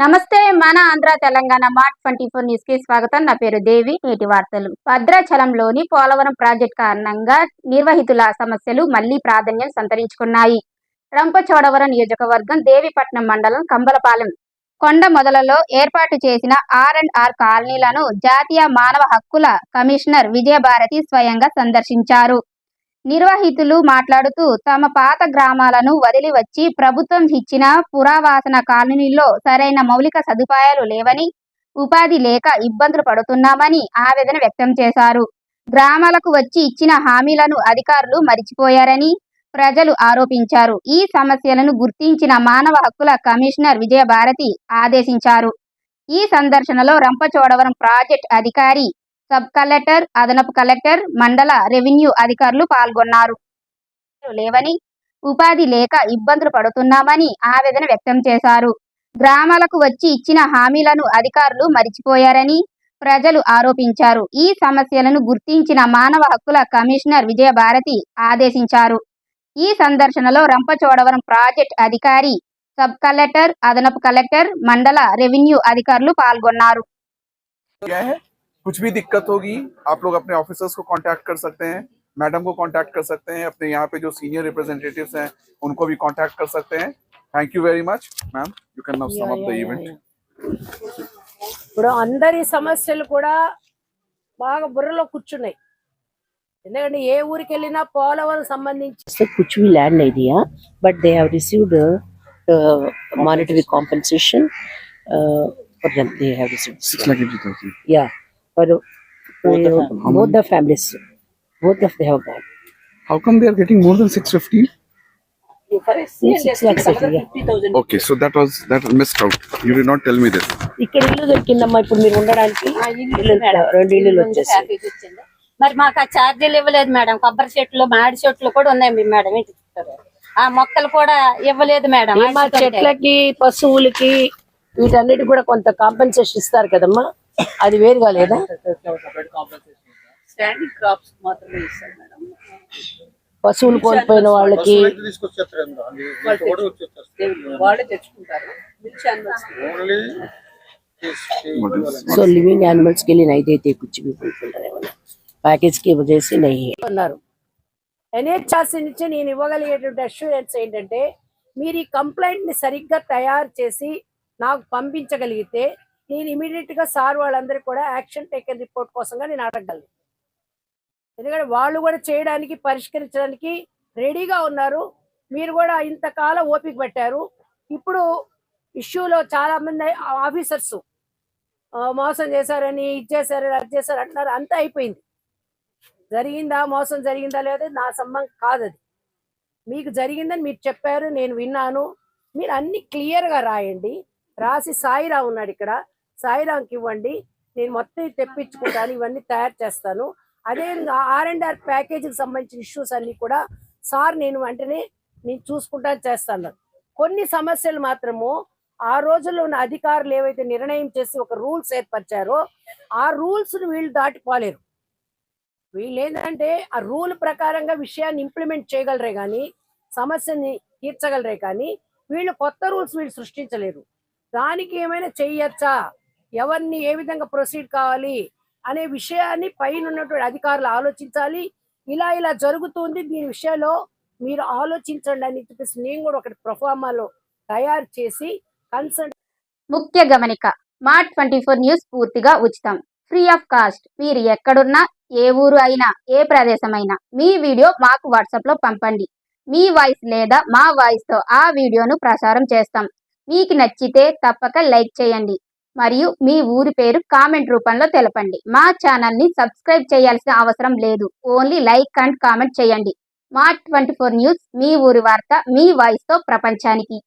నమస్తే మన Andhra Telangana mart 24 news కి స్వాగతం. నా పేరు దేవి. నేటి వార్తలు. భద్రాచలంలోని పోలవరం ప్రాజెక్టు కారణంగా నిర్వహితుల సమస్యలు మళ్లీ ప్రాధాన్యం సంతరించుకున్నాయి. రంపచోడవరం నియోజకవర్గం దేవిపట్నం మండలం కంబలపాలెం కొండ మొదలలో ఏర్పాటు చేసిన R&R కాలనీలను జాతీయ మానవ హక్కుల కమిషనర్ విజయభారతి స్వయంగా సందర్శించారు. నిర్వాహితులు మాట్లాడుతూ తమ పాత గ్రామాలను వదిలి వచ్చి ప్రభుత్వం ఇచ్చిన పురావాసన కాలనీల్లో సరైన మౌలిక సదుపాయాలు లేవని, ఉపాధి లేక ఇబ్బందులు పడుతున్నామని ఆవేదన వ్యక్తం చేశారు. గ్రామాలకు వచ్చి ఇచ్చిన హామీలను అధికారులు మరిచిపోయారని ప్రజలు ఆరోపించారు. ఈ సమస్యలను గుర్తించిన మానవ హక్కుల కమిషనర్ విజయభారతి ఆదేశించారు. ఈ సందర్శనలో రంపచోడవరం ప్రాజెక్ట్ అధికారి, సబ్ కలెక్టర్, అదనపు కలెక్టర్, మండల రెవెన్యూ అధికారులు పాల్గొన్నారు. లేవని, ఉపాధి లేక ఇబ్బందులు పడుతున్నామని ఆవేదన వ్యక్తం చేశారు. గ్రామాలకు వచ్చి ఇచ్చిన హామీలను అధికారులు మరిచిపోయారని ప్రజలు ఆరోపించారు. ఈ సమస్యలను గుర్తించిన మానవ హక్కుల కమిషనర్ విజయభారతి ఆదేశించారు. ఈ సందర్శనలో రంపచోడవరం ప్రాజెక్ట్ అధికారి, సబ్ కలెక్టర్, అదనపు కలెక్టర్, మండల రెవెన్యూ అధికారులు పాల్గొన్నారు. कुछ भी दिक्कत होगी आप लोग अपने ऑफिसर्स को कांटेक्ट कर सकते हैं, मैडम को कांटेक्ट कर सकते हैं, अपने यहाँ पे जो सीनियर रिप्रेजेंटेटिव्स हैं उनको भी कांटेक्ट कर सकते हैं. Thank you very much ma'am. You can now sum up the event. ఇప్పుడు అందరి సమస్యలు కూడా బాగా బుర్రలో కూర్చున్నాయి. ఎందుకంటే ఏ ఊరికి వెళ్ళినా పోలవరం సంబంధించి कुछ भी लैंड नहीं दिया, but they have received monetary compensation for them. They have received 6,80,000. yeah, for both the families, both of them have gone. How come they are getting more than 650? 6 lakhs yeah. Okay, so that missed out. You did not tell me this. ఇక్కడ ఇల్లు దొరికిందమ్మా ఇప్పుడు మీరు ఉండడానికి. రెండు ఇల్లులు వచ్చేసి మరి మాకు ఆ ఛార్జీలు ఇవ్వలేదు మేడం. కొబ్బరి చెట్లు, మామిడి చెట్లు కూడా ఉన్నాయి మేడం. ఆ మొక్కలు కూడా ఇవ్వలేదు మేడం. మా చెట్లకి, పశువులకి, వీటన్నిటి కూడా కొంత కాంపెన్సేషన్ ఇస్తారు కదమ్మా, అది వేరుగా లేదా? స్టాండింగ్ క్రాప్స్ మాత్రమే ఇస్తారు మేడం. పశువులు కోల్పోయిన వాళ్ళకి వాళ్ళే తెచ్చుకుంటారు. సో लिविंग एनिमल्स के लिए नहीं देते कुछ भी, बिल्कुल पैकेज की वजह से नहीं है ఉన్నారు. NHRC నుంచి నేను ఇవ్వగలిగేటువంటి అష్యూరెన్స్ ఏంటంటే, మీరు ఈ కంప్లైంట్ ని సరిగ్గా తయారు చేసి నాకు పంపించగలిగితే నేను ఇమీడియట్ గా సార్ వాళ్ళందరికీ కూడా యాక్షన్ టేకెన్ రిపోర్ట్ కోసంగా నేను అడగగలను. ఎందుకంటే వాళ్ళు కూడా చేయడానికి, పరిష్కరించడానికి రెడీగా ఉన్నారు. మీరు కూడా ఇంతకాలం ఓపిక పెట్టారు. ఇప్పుడు ఇష్యూలో చాలా మంది ఆఫీసర్స్ మోసం చేశారని, ఇది చేశారని, అది చేశారు అంటున్నారు. అంతా అయిపోయింది. జరిగిందా, మోసం జరిగిందా లేదా నా సంబంధం కాదు. అది మీకు జరిగిందని మీరు చెప్పారు, నేను విన్నాను. మీరు అన్ని క్లియర్గా రాయండి. రాసి సాయిరావు ఉన్నాడు ఇక్కడ, సాయిరావుకి ఇవ్వండి. నేను మొత్తం తెప్పించుకుంటాను, ఇవన్నీ తయారు చేస్తాను. అదేవిధంగా R&R ప్యాకేజీకి సంబంధించిన ఇష్యూస్ అన్ని కూడా సార్ నేను వెంటనే నేను చూసుకుంటాను, చేస్తాను. కొన్ని సమస్యలు మాత్రము ఆ రోజుల్లో ఉన్న అధికారులు ఏవైతే నిర్ణయం చేసి ఒక రూల్స్ ఏర్పరిచారో ఆ రూల్స్ని వీళ్ళు దాటిపోలేరు. వీళ్ళు ఏంటంటే ఆ రూల్ ప్రకారంగా విషయాన్ని ఇంప్లిమెంట్ చేయగలరే కానీ, సమస్యని తీర్చగలరే కానీ, వీళ్ళు కొత్త రూల్స్ వీళ్ళు సృష్టించలేరు. దానికి ఏమైనా చెయ్యొచ్చా, ఎవరిని ఏ విధంగా ప్రొసీడ్ కావాలి అనే విషయాన్ని పైన ఉన్నటువంటి అధికారులు ఆలోచించాలి. ఇలా జరుగుతుంది, దీని విషయంలో మీరు ఆలోచించండి అని చెప్పేసి నేను కూడా ఒకటి ప్రొఫార్మాలో తయారు చేసి కన్సల్ట్. ముఖ్య గమనిక, మార్ట్ 24 న్యూస్ పూర్తిగా ఉచితం, ఫ్రీ ఆఫ్ కాస్ట్. మీరు ఎక్కడున్నా, ఏ ఊరు అయినా, ఏ ప్రదేశమైనా మీ వీడియో మాకు వాట్సాప్ లో పంపండి. మీ వాయిస్ లేదా మా వాయిస్ తో ఆ వీడియోను ప్రసారం చేస్తాం. మీకు నచ్చితే తప్పక లైక్ చేయండి మరియు మీ ఊరి పేరు కామెంట్ రూపంలో తెలపండి. మా ఛానల్ ని సబ్స్క్రైబ్ చేయాల్సిన అవసరం లేదు, ఓన్లీ లైక్ అండ్ కామెంట్ చేయండి. మార్ట్ 24 న్యూస్, మీ ఊరి వార్త మీ వాయిస్ తో ప్రపంచానికి.